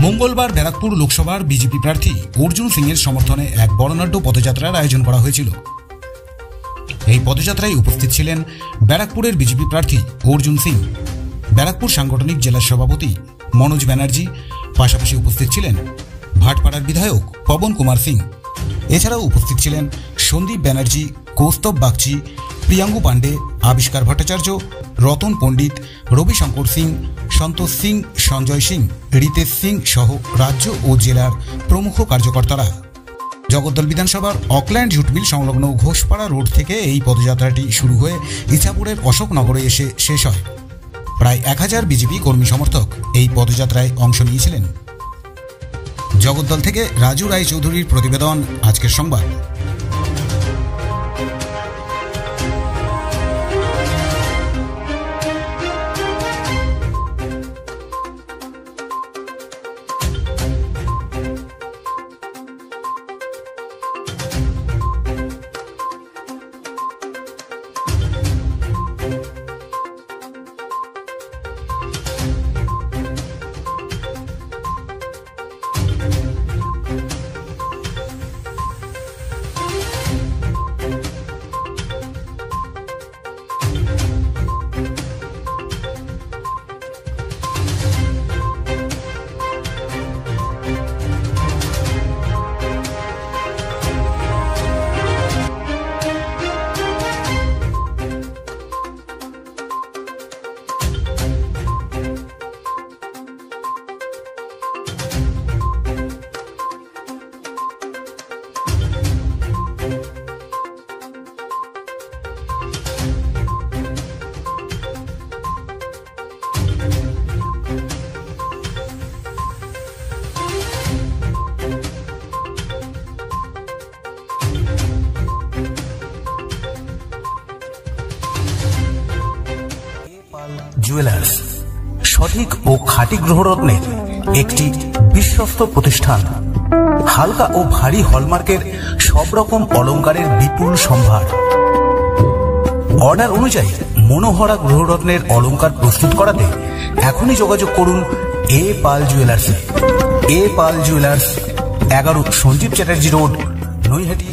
মঙ্গলবার ব্যারাকপুর লোকসভার বিজেপি প্রার্থী অর্জুন সিং এর সমর্থনে এক বর্ণাঢ্য পদযাত্রার আয়োজন করা হয়েছিল। এই পদযাত্রায় উপস্থিত ছিলেন ব্যারাকপুরের বিজেপি প্রার্থী অর্জুন সিং, ব্যারাকপুর সাংগঠনিক জেলা সভাপতি মনোজ ব্যানার্জি, পাশাপাশি উপস্থিত ছিলেন ভাটপাড়ার বিধায়ক পবন কুমার সিং। এছাড়াও উপস্থিত ছিলেন সন্দীপ ব্যানার্জি, কৌস্তব বাগচি, প্রিয়াঙ্গু পাণ্ডে, আবিষ্কার ভট্টাচার্য, রতন পণ্ডিত, রবিশঙ্কর সিং, সন্তোষ সিং, সঞ্জয় সিং, রিতেশ সিং সহ রাজ্য ও জেলার প্রমুখ কার্যকর্তারা। জগদ্দল বিধানসভার অকল্যান্ড জুট মিল সংলগ্ন ঘোষপাড়া রোড থেকে এই পদযাত্রাটি শুরু হয়ে ইছাপুরের অশোকনগরে এসে শেষ হয়। প্রায় 1000 বিজেপি কর্মী সমর্থক এই পদযাত্রায় অংশ নিয়েছিলেন। জগদ্দল থেকে রাজু রায় চৌধুরীর প্রতিবেদন, আজকের সংবাদ। জুয়েলার্স সঠিক ও খাঁটি গ্রহরত্নের একটি বিশ্বস্ত প্রতিষ্ঠান। হালকা ও ভারী হলমার্কের সব রকম অলংকারের বিপুল সম্ভার। অর্ডার অনুযায়ী মনোহরা গ্রহরত্নের অলংকার প্রস্তুত করাতে এখনই যোগাযোগ করুন এ পাল জুয়েলার্সে। এ পাল জুয়েলার্স, 11 সঞ্জীব চ্যাটার্জি রোড, নৈহাটি।